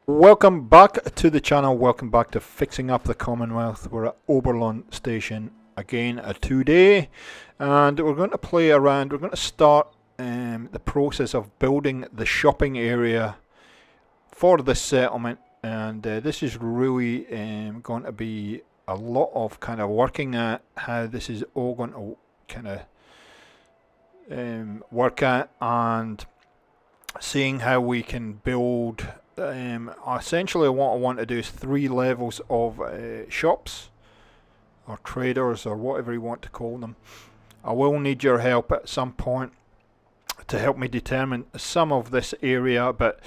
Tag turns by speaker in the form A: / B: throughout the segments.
A: Welcome back to the channel, welcome back to Fixing Up the Commonwealth. We're at Oberland Station again today, and we're going to play around. We're going to start the process of building the shopping area for this settlement, and this is really going to be a lot of kind of working at how this is all going to kind of work at, and seeing how we can build. Essentially what I want to do is 3 levels of shops or traders or whatever you want to call them. I will need your help at some point to help me determine some of this area, but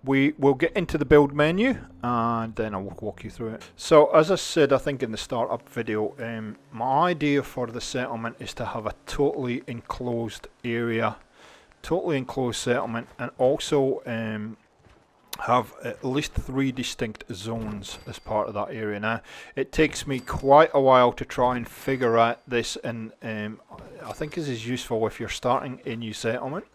A: we will get into the build menu and then I'll walk you through it. So as I said, I think in the startup video, my idea for the settlement is to have a totally enclosed area, totally enclosed settlement, and also have at least 3 distinct zones as part of that area. Now it takes me quite a while to try and figure out this, and I think this is useful if you're starting a new settlement,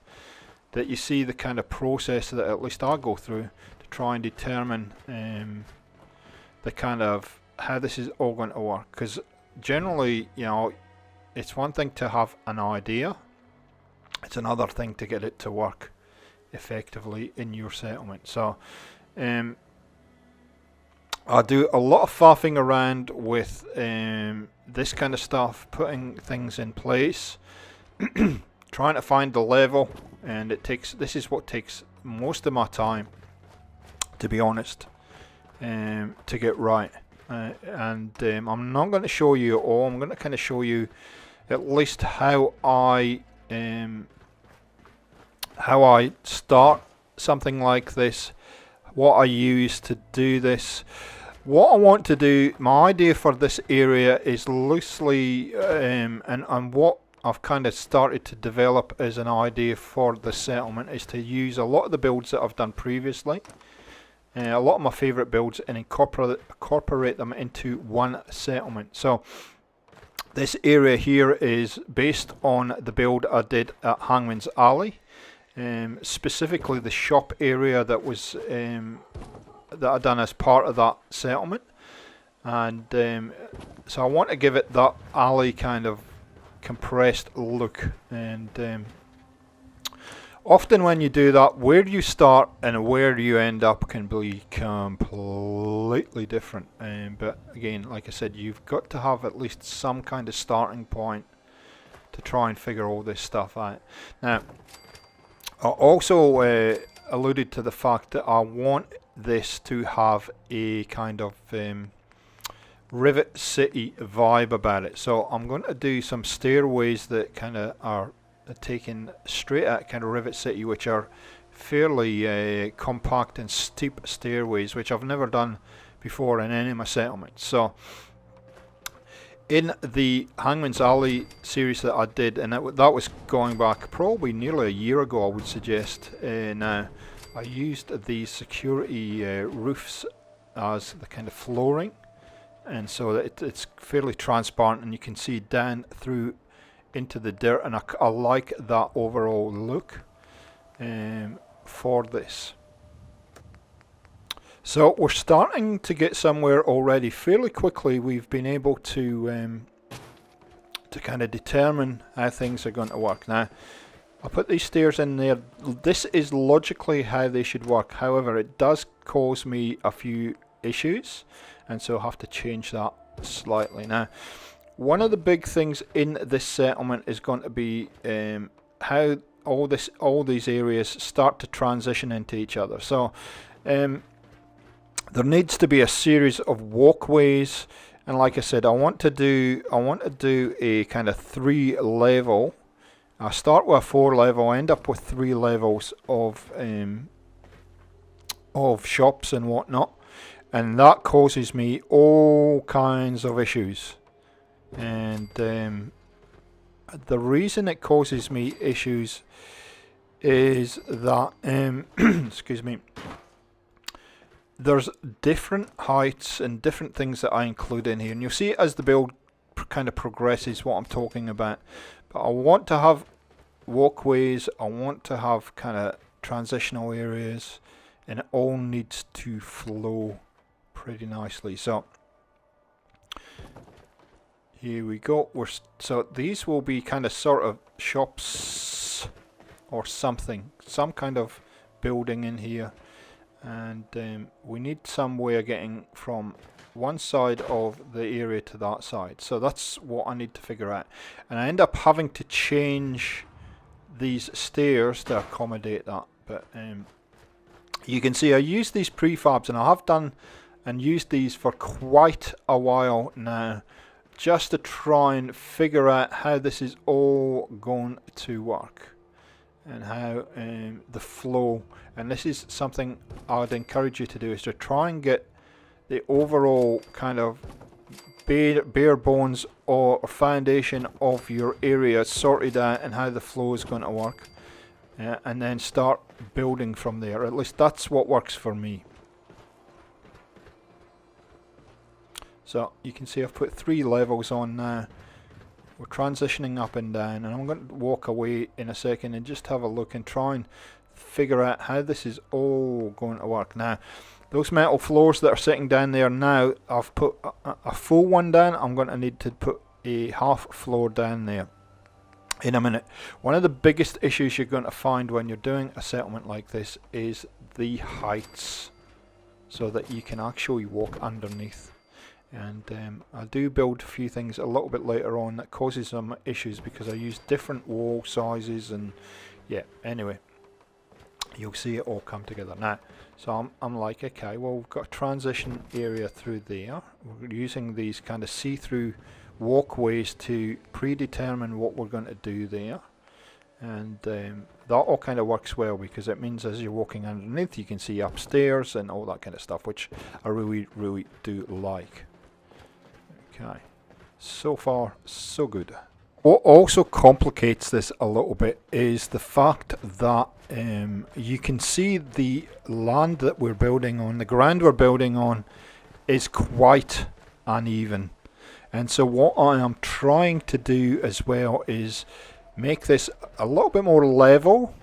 A: that you see the kind of process that at least I go through to try and determine the kind of how this is all going to work. Because generally, you know, it's one thing to have an idea, it's another thing to get it to work effectively in your settlement. So I do a lot of faffing around with this kind of stuff, putting things in place, trying to find the level, and this is what takes most of my time, to be honest, to get right. I'm not going to show you all. I'm going to kind of show you at least how I start something like this, what I use to do this. What I want to do, my idea for this area is loosely, and what I've kind of started to develop as an idea for the settlement, is to use a lot of the builds that I've done previously, a lot of my favourite builds, and incorporate them into one settlement. So this area here is based on the build I did at Hangman's Alley. Specifically the shop area that was that I done as part of that settlement, and so I want to give it that alley kind of compressed look. And often when you do that, where you start and where you end up can be completely different. But again, like I said, you've got to have at least some kind of starting point to try and figure all this stuff out. Now I also alluded to the fact that I want this to have a kind of Rivet City vibe about it. So I'm going to do some stairways that kind of are taken straight at kind of Rivet City, which are fairly compact and steep stairways, which I've never done before in any of my settlements. So in the Hangman's Alley series that I did, and that was going back probably nearly a year ago, I would suggest, now I used these security roofs as the kind of flooring, and so that it's fairly transparent and you can see down through into the dirt, and I like that overall look for this. So we're starting to get somewhere already. Fairly quickly we've been able to kind of determine how things are going to work. Now I put these stairs in there. This is logically how they should work. However, it does cause me a few issues, and so I'll have to change that slightly. Now one of the big things in this settlement is going to be how all these areas start to transition into each other. So there needs to be a series of walkways, and like I said, I want to do a kind of 3 level. I start with a 4 level, I end up with 3 levels of shops and whatnot, and that causes me all kinds of issues. And the reason it causes me issues is that excuse me, there's different heights and different things that I include in here, and you'll see as the build kind of progresses what I'm talking about. But I want to have walkways, I want to have kind of transitional areas, and it all needs to flow pretty nicely. So here we go. So these will be kind of sort of shops or something, some kind of building in here, and we need some way of getting from one side of the area to that side. So that's what I need to figure out, and I end up having to change these stairs to accommodate that. But you can see I use these prefabs, and I have done and used these for quite a while now, just to try and figure out how this is all going to work and how the flow. And this is something I'd encourage you to do, is to try and get the overall kind of bare bones or foundation of your area sorted out and how the flow is going to work, and then start building from there. At least that's what works for me. So you can see I've put 3 levels on now. We're transitioning up and down, and I'm going to walk away in a second and just have a look and try and figure out how this is all going to work. Now, those metal floors that are sitting down there now, I've put a full one down. I'm going to need to put a half floor down there in a minute. One of the biggest issues you're going to find when you're doing a settlement like this is the heights, so that you can actually walk underneath. And I do build a few things a little bit later on that causes some issues because I use different wall sizes, and yeah, anyway, you'll see it all come together now. So I'm like, okay, well, we've got a transition area through there. We're using these kind of see-through walkways to predetermine what we're going to do there, and that all kind of works well, because it means as you're walking underneath you can see upstairs and all that kind of stuff, which I really do like. Okay, so far so good. What also complicates this a little bit is the fact that you can see the land that we're building on, the ground we're building on, is quite uneven. And so what I am trying to do as well is make this a little bit more level,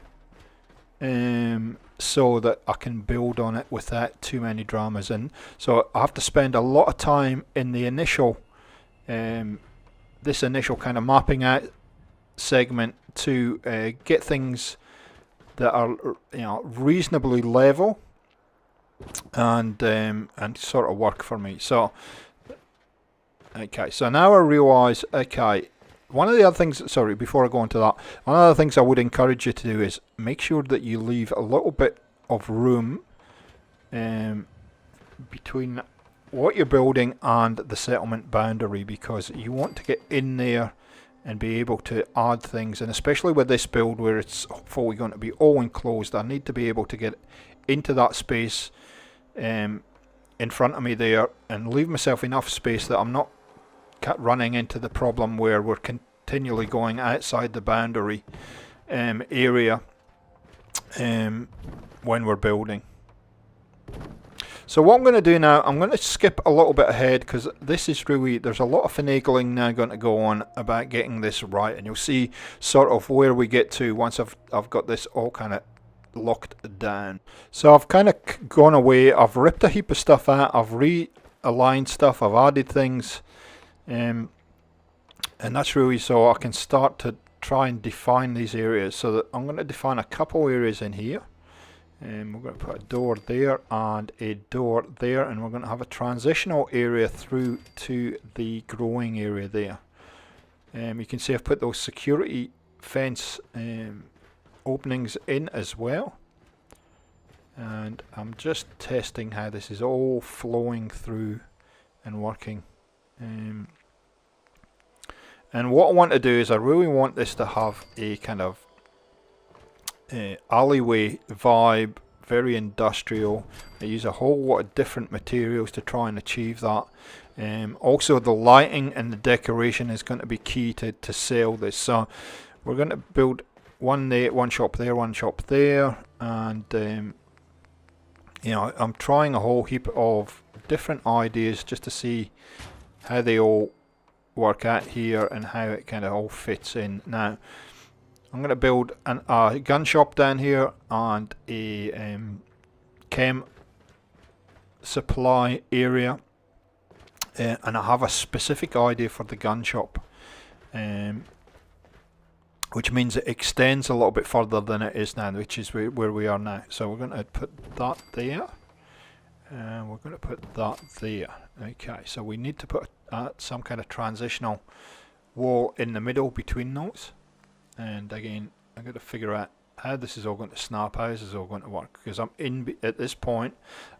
A: so that I can build on it without too many dramas. And so I have to spend a lot of time in the initial this initial kind of mapping out segment to get things that are reasonably level and sort of work for me. So okay, so now I realise, okay, one of the other things, sorry, before I go into that, one of the things I would encourage you to do is make sure that you leave a little bit of room between what you're building and the settlement boundary, because you want to get in there and be able to add things. And especially with this build where it's hopefully going to be all enclosed, I need to be able to get into that space in front of me there and leave myself enough space that I'm not running into the problem where we're continually going outside the boundary area when we're building. So what I'm going to do now, I'm going to skip a little bit ahead, because this is really, there's a lot of finagling now going to go on about getting this right, and you'll see sort of where we get to once I've got this all kind of locked down. So I've kind of gone away, I've ripped a heap of stuff out, I've realigned stuff, I've added things, and that's really so I can start to try and define these areas. So that I'm going to define a couple areas in here. We're going to put a door there and a door there, and we're going to have a transitional area through to the growing area there. You can see I've put those security fence openings in as well, and I'm just testing how this is all flowing through and working. And what I want to do is I really want this to have a kind of alleyway vibe, very industrial. I use a whole lot of different materials to try and achieve that. Also the lighting and the decoration is going to be key to sell this. So we're going to build one shop there, one shop there, and I'm trying a whole heap of different ideas just to see how they all work out here and how it kind of all fits in. Now I'm going to build a gun shop down here and a chem supply area, and I have a specific idea for the gun shop, which means it extends a little bit further than it is now, which is where we are now. So we're going to put that there, and we're going to put that there. Okay, so we need to put some kind of transitional wall in the middle between those, and again I'm going to figure out how this is all going to snap, how this is all going to work, because at this point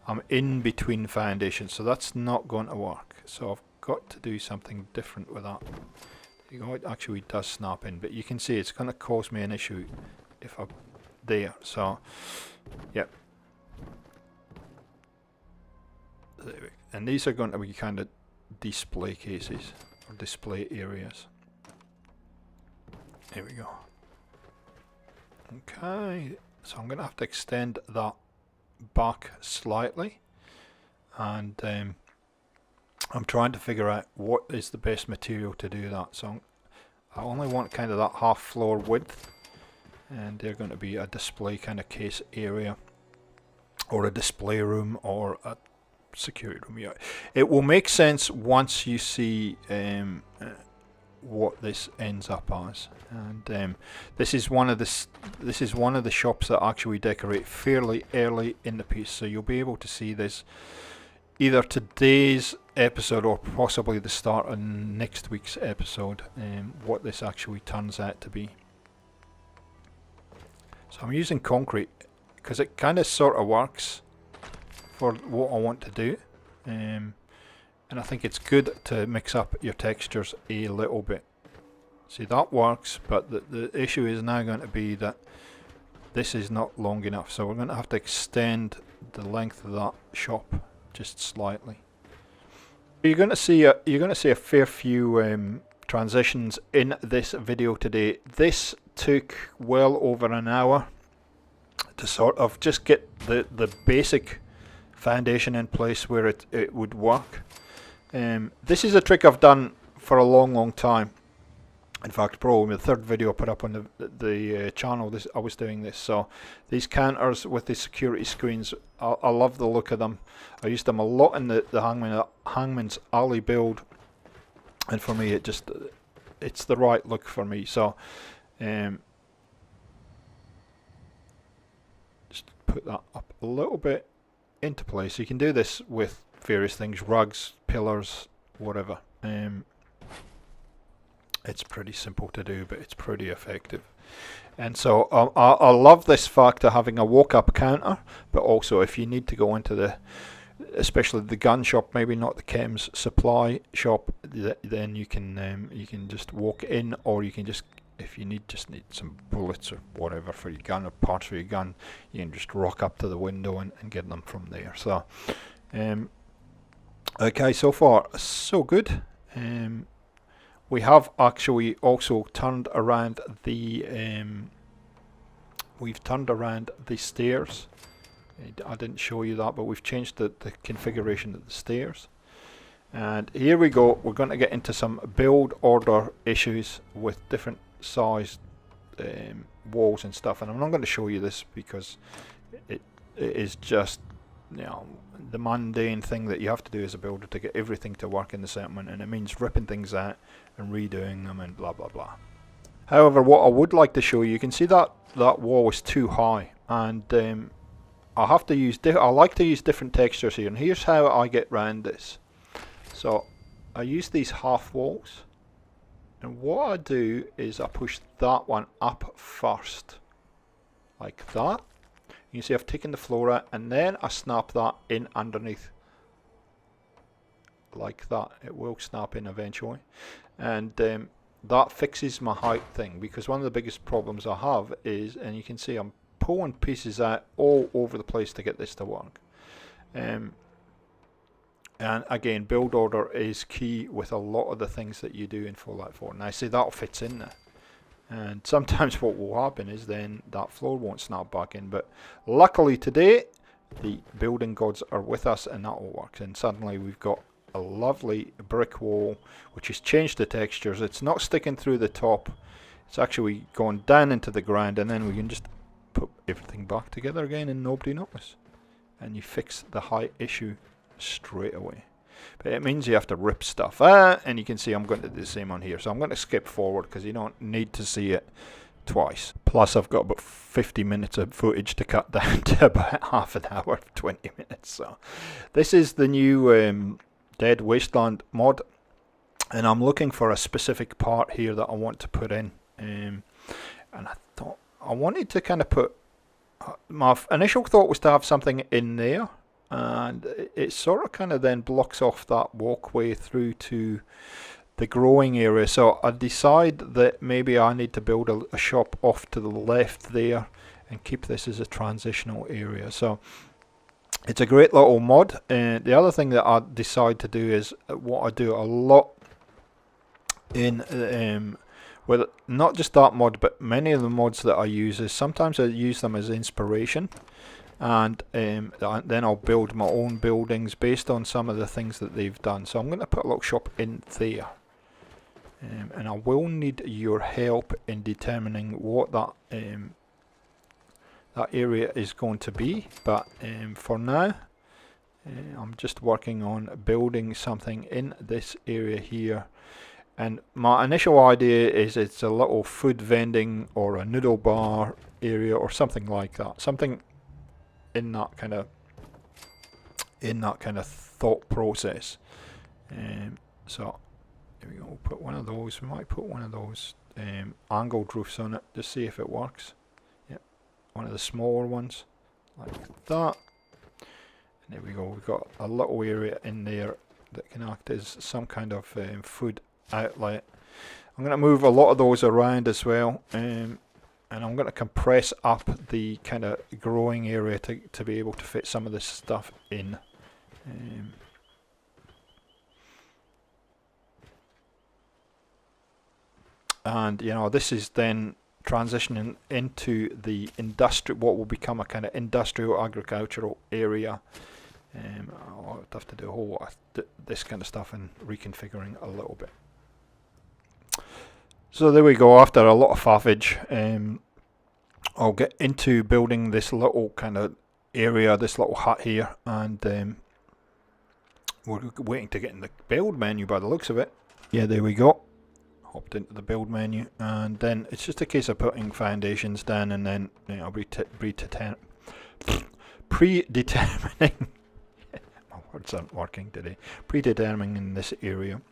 A: I'm in between foundations, so that's not going to work. So I've got to do something different with that. You know, it actually does snap in, but you can see it's going to cause me an issue if I'm there. So yep, there we go. And these are going to be kind of display cases or display areas. Here we go. Okay, so I'm going to have to extend that back slightly, and I'm trying to figure out what is the best material to do that. So I only want kind of that half floor width, and they're going to be a display kind of case area, or a display room, or a security room. Yeah, it will make sense once you see what this ends up as. And this is one of the shops that actually decorate fairly early in the piece, so you'll be able to see this either today's episode or possibly the start of next week's episode, what this actually turns out to be. So I'm using concrete because it kind of sort of works for what I want to do, and I think it's good to mix up your textures a little bit. See, that works, but the issue is now going to be that this is not long enough, so we're going to have to extend the length of that shop just slightly. You're going to see a fair few transitions in this video today. This took well over an hour to sort of just get the basic foundation in place where it would work. This is a trick I've done for a long time. In fact, probably the third video I put up on the channel, I was doing this. So these counters with the security screens, I love the look of them. I used them a lot in the Hangman's Alley build, and for me it's the right look for me. So just put that up a little bit into place. You can do this with various things, rugs, pillars, whatever. It's pretty simple to do, but it's pretty effective. And so I love this fact of having a walk-up counter, but also if you need to go into especially the gun shop, maybe not the chems supply shop, then you can just walk in, or you can just, if you need some bullets or whatever for your gun, or parts for your gun, you can just rock up to the window and get them from there. So okay, so far so good. We have actually also turned around the stairs. I didn't show you that, but we've changed the configuration of the stairs. And here we go. We're going to get into some build order issues with different sized walls and stuff. And I'm not going to show you this because it is just, you know, the mundane thing that you have to do as a builder to get everything to work in the settlement, and it means ripping things out and redoing them and blah blah blah. However, what I would like to show you, you can see that wall is too high, and I like to use different textures here, and here's how I get around this. So I use these half walls, and what I do is I push that one up first, like that. You see I've taken the floor out, and then I snap that in underneath like that. It will snap in eventually, and that fixes my height thing, because one of the biggest problems I have is, and you can see I'm pulling pieces out all over the place to get this to work. And again, build order is key with a lot of the things that you do in Fallout 4. Now see, that fits in there. And sometimes what will happen is then that floor won't snap back in, but luckily today the building gods are with us, and that all works, and suddenly we've got a lovely brick wall which has changed the textures. It's not sticking through the top, it's actually going down into the ground, and then we can just put everything back together again and nobody knows. and you fix the height issue straight away. But it means you have to rip stuff out, and you can see I'm going to do the same on here. So I'm going to skip forward because you don't need to see it twice. Plus I've got about 50 minutes of footage to cut down to about half an hour, 20 minutes. So this is the new Dead Wasteland mod, and I'm looking for a specific part here that I want to put in. And I thought I wanted to kind of put, my initial thought was to have something in there, and it sort of kind of then blocks off that walkway through to the growing area. So I decide that maybe I need to build a shop off to the left there and keep this as a transitional area. So it's a great little mod. The other thing that I decide to do is what I do a lot in with not just that mod, but many of the mods that I use is sometimes I use them as inspiration, and then I'll build my own buildings based on some of the things that they've done. So I'm going to put a little shop in there, and I will need your help in determining what that that area is going to be. But for now, I'm just working on building something in this area here. And my initial idea is it's a little food vending or a noodle bar area or something like that. Something in that kind of thought process. So here we go. We'll put one of those. We might put one of those angled roofs on it to see if it works. Yep, one of the smaller ones like that. And there we go. We've got a little area in there that can act as some kind of food outlet. I'm going to move a lot of those around as well, and I'm going to compress up the kind of growing area to be able to fit some of this stuff in. And you know, this is then transitioning into the what will become a kind of industrial agricultural area. I'll have to do a whole lot of this kind of stuff and reconfiguring a little bit. So there we go. After a lot of faffage, I'll get into building this little kind of area, this little hut here, and we're waiting to get in the build menu by the looks of it. Yeah, there we go. Hopped into the build menu, and then it's just a case of putting foundations down, and then I'll be predetermining. My words aren't working today. Predetermining this area,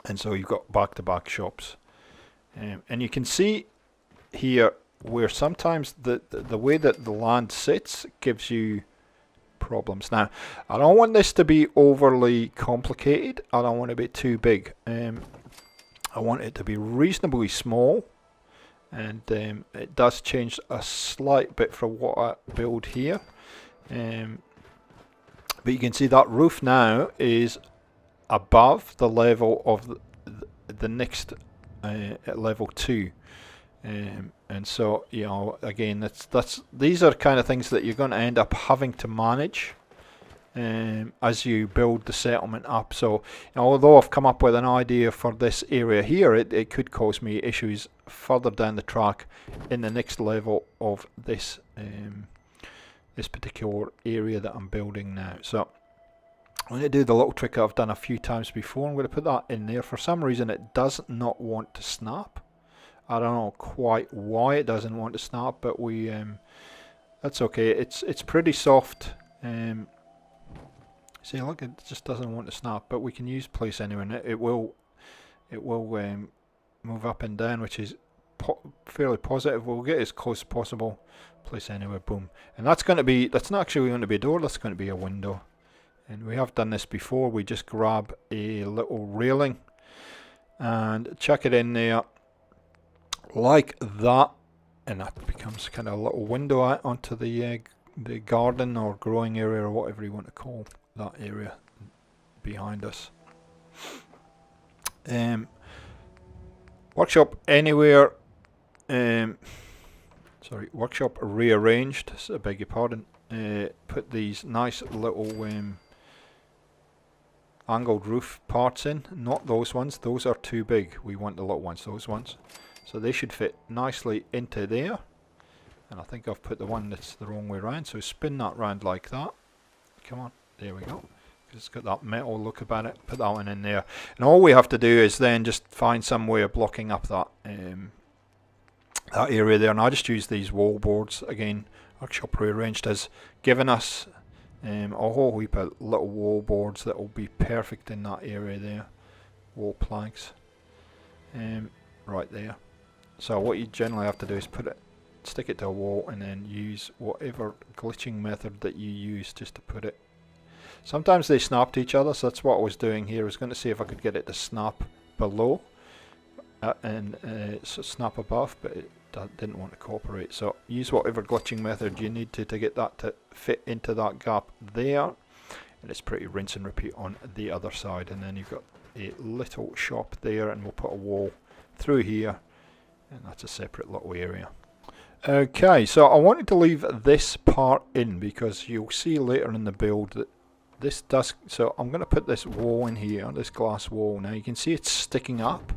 A: and so you've got back-to-back shops. And you can see here where sometimes the way that the land sits gives you problems. Now, I don't want this to be overly complicated. I don't want it to be too big. I want it to be reasonably small, and it does change a slight bit from what I build here. But you can see that roof now is above the level of the next at level 2, and so you know, again, these are kind of things that you're going to end up having to manage as you build the settlement up. So you know, although I've come up with an idea for this area here, it could cause me issues further down the track in the next level of this this particular area that I'm building now. So I'm going to do the little trick I've done a few times before. I'm going to put that in there. For some reason it does not want to snap. I don't know quite why it doesn't want to snap, but we that's okay. It's pretty soft. See, look, it just doesn't want to snap, but we can use place anywhere, and it will move up and down, which is fairly positive. We'll get as close as possible. Place anywhere, boom. And that's not actually going to be a door, that's going to be a window. And we have done this before. We just grab a little railing and chuck it in there like that, and that becomes kind of a little window out onto the garden or growing area, or whatever you want to call that area behind us. Workshop anywhere. Sorry, workshop rearranged. I beg your pardon. Put these nice little angled roof parts in. Not those ones. Those are too big. We want the little ones. Those ones. So they should fit nicely into there. And I think I've put the one that's the wrong way around, so spin that round like that. Come on, there we go. It's got that metal look about it. Put that one in there. And all we have to do is then just find some way of blocking up that that area there. And I just use these wall boards again. Workshop Prearranged has given us a whole heap of little wall boards that will be perfect in that area there. Wall planks. Right there. So what you generally have to do is stick it to a wall and then use whatever glitching method that you use just to put it. Sometimes they snap to each other, so that's what I was doing here. I was going to see if I could get it to snap below and snap above, but it didn't want to cooperate. So use whatever glitching method you need to get that to fit into that gap there. And it's pretty rinse and repeat on the other side. And then you've got a little shop there, and we'll put a wall through here, and that's a separate little area. Okay, so I wanted to leave this part in because you'll see later in the build that this does, so I'm going to put this wall in here, this glass wall. Now you can see it's sticking up,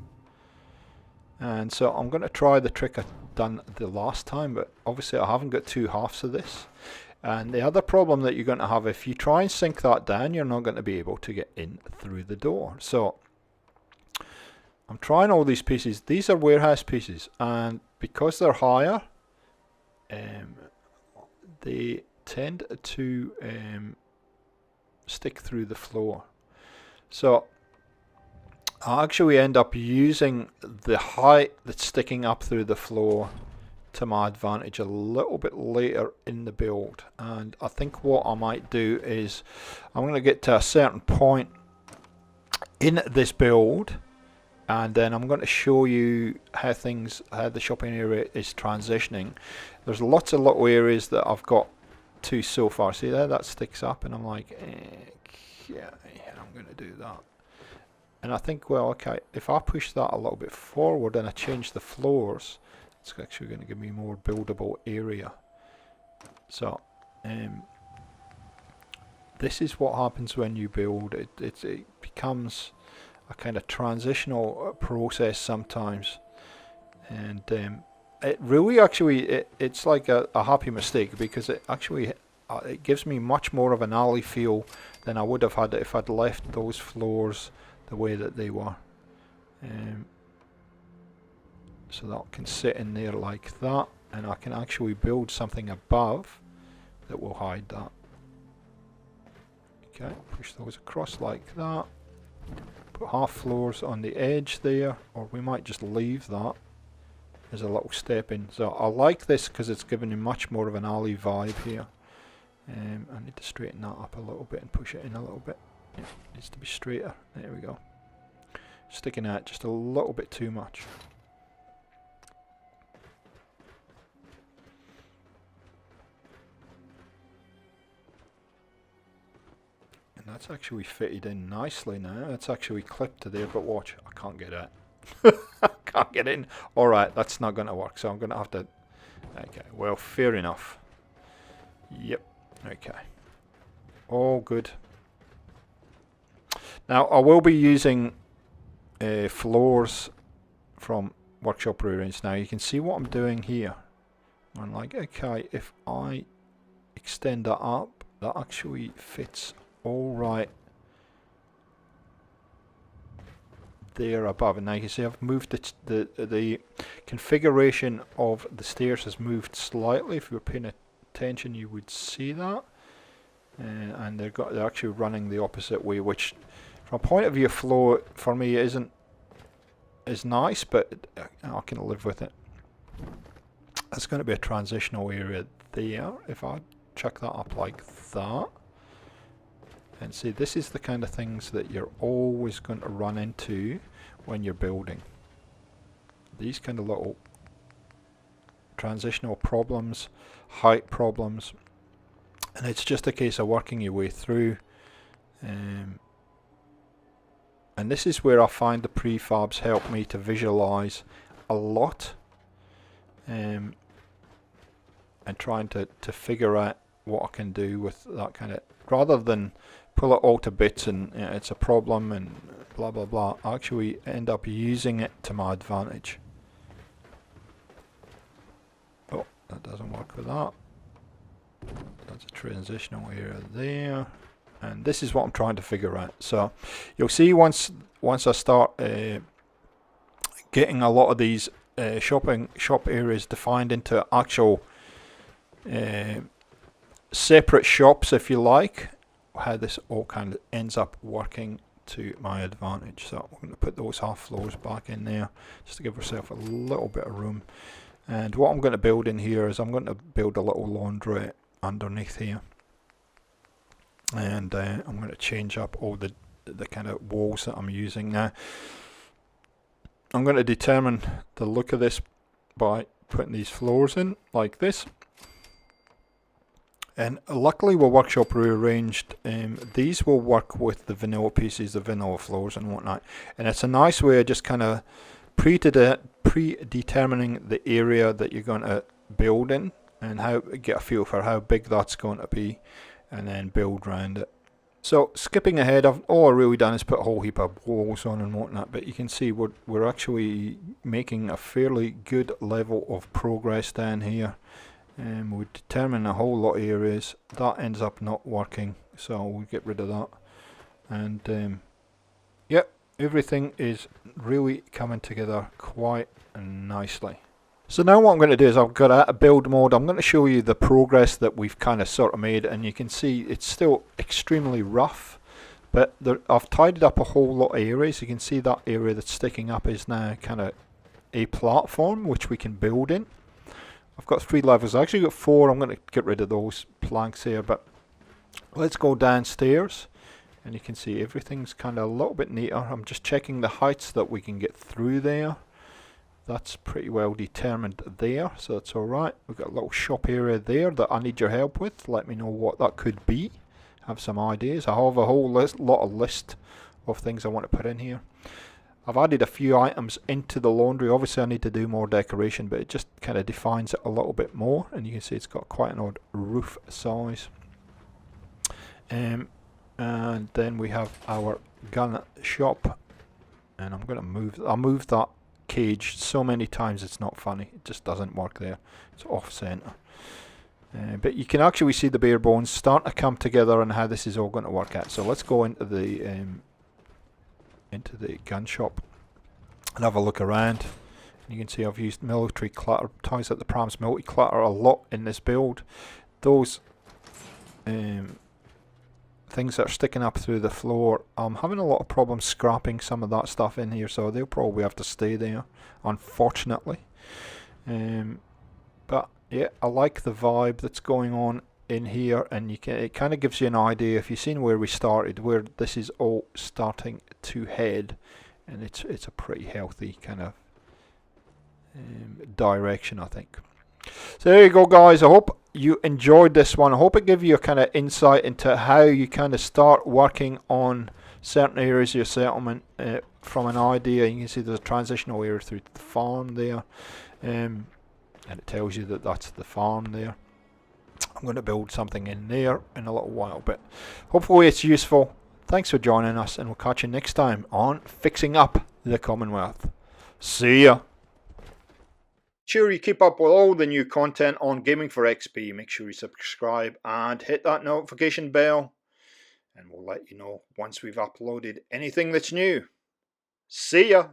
A: and so I'm going to try the trick I done the last time, but obviously I haven't got two halves of this. And the other problem that you're going to have, if you try and sink that down, you're not going to be able to get in through the door. So I'm trying all these pieces. These are warehouse pieces, and because they're higher, they tend to stick through the floor. So I actually end up using the height that's sticking up through the floor to my advantage a little bit later in the build. And I think what I might do is I'm going to get to a certain point in this build, and then I'm going to show you how the shopping area is transitioning. There's lots of little areas that I've got to so far. See there, that sticks up, and I'm like, yeah, I'm going to do that. And I think, well, okay, if I push that a little bit forward and I change the floors, it's actually going to give me more buildable area. So this is what happens when you build. It becomes a kind of transitional process sometimes, and it really actually it's like a happy mistake, because it actually it gives me much more of an alley feel than I would have had if I'd left those floors the way that they were. So that can sit in there like that, and I can actually build something above that will hide that. Okay, push those across like that. Put half floors on the edge there, or we might just leave that as a little step in. So I like this because it's giving you much more of an alley vibe here. I need to straighten that up a little bit and push it in a little bit. Yeah, it needs to be straighter. There we go. Sticking out just a little bit too much. And that's actually fitted in nicely now. That's actually clipped to there, but watch, I can't get it. I can't get in. Alright, that's not going to work, so I'm going to have to... Okay, well, fair enough. Yep, okay. All good. Now, I will be using floors from Workshop Prearranged. Now, you can see what I'm doing here. I'm like, okay, if I extend that up, that actually fits all right there above. And now you can see I've moved the configuration of the stairs has moved slightly. If you were paying attention, you would see that. And they're actually running the opposite way, which from a point of view of flow for me is nice, but I can live with it. That's going to be a transitional area there. If I chuck that up like that, and see, this is the kind of things that you're always going to run into when you're building. These kind of little transitional problems, height problems, and it's just a case of working your way through. And this is where I find the prefabs help me to visualize a lot, and trying to figure out what I can do with that kind of, rather than pull it all to bits and it's a problem and blah blah blah. I actually end up using it to my advantage. Oh, That doesn't work with that. That's a transitional area there. And this is what I'm trying to figure out. So you'll see once I start getting a lot of these shop areas defined into actual separate shops, if you like, how this all kind of ends up working to my advantage. So we're going to put those half floors back in there just to give ourselves a little bit of room. And what I'm going to build in here is I'm going to build a little laundry underneath here. And I'm going to change up all the kind of walls that I'm using now. I'm going to determine the look of this by putting these floors in like this. And luckily we're workshop rearranged. These will work with the vanilla pieces, the vanilla floors and whatnot. And it's a nice way of just kind of predetermining the area that you're going to build in and how get a feel for how big that's going to be, and then build around it. So skipping ahead, all I've really done is put a whole heap of walls on and whatnot, but you can see we're actually making a fairly good level of progress down here. We determine a whole lot of areas. That ends up not working, so we'll get rid of that. And yep, everything is really coming together quite nicely. So now what I'm going to do is I've got out of build mode. I'm going to show you the progress that we've kind of sort of made, and you can see it's still extremely rough, but I've tidied up a whole lot of areas. You can see that area that's sticking up is now kind of a platform which we can build in. I've got 3 levels. I actually got 4. I'm going to get rid of those planks here, but let's go downstairs, and you can see everything's kind of a little bit neater. I'm just checking the heights that we can get through there. That's pretty well determined there, so that's alright. We've got a little shop area there that I need your help with. Let me know what that could be. Have some ideas. I have a whole list of things I want to put in here. I've added a few items into the laundry. Obviously I need to do more decoration, but it just kind of defines it a little bit more, and you can see it's got quite an odd roof size. And then we have our gun shop, and I'll move that cage so many times it's not funny. It just doesn't work there. It's off center. But you can actually see the bare bones start to come together and how this is all going to work out. So let's go into the gun shop and have a look around. And you can see I've used military clutter, ties at the prams military clutter a lot in this build. Those things that are sticking up through the floor, I'm having a lot of problems scrapping some of that stuff in here, so they'll probably have to stay there, unfortunately. But yeah, I like the vibe that's going on in here, and it kind of gives you an idea, if you've seen where we started, where this is all starting to head, and it's a pretty healthy kind of direction, I think. So there you go, guys. I hope you enjoyed this one. I hope it gave you a kind of insight into how you kind of start working on certain areas of your settlement from an idea. You can see there's a transitional area through the farm there, and it tells you that that's the farm there. I'm going to build something in there in a little while, but hopefully it's useful. Thanks for joining us, and we'll catch you next time on Fixing Up the Commonwealth. See ya. Sure you keep up with all the new content on Gaming for XP. Make sure you subscribe and hit that notification bell, and we'll let you know once we've uploaded anything that's new. See ya!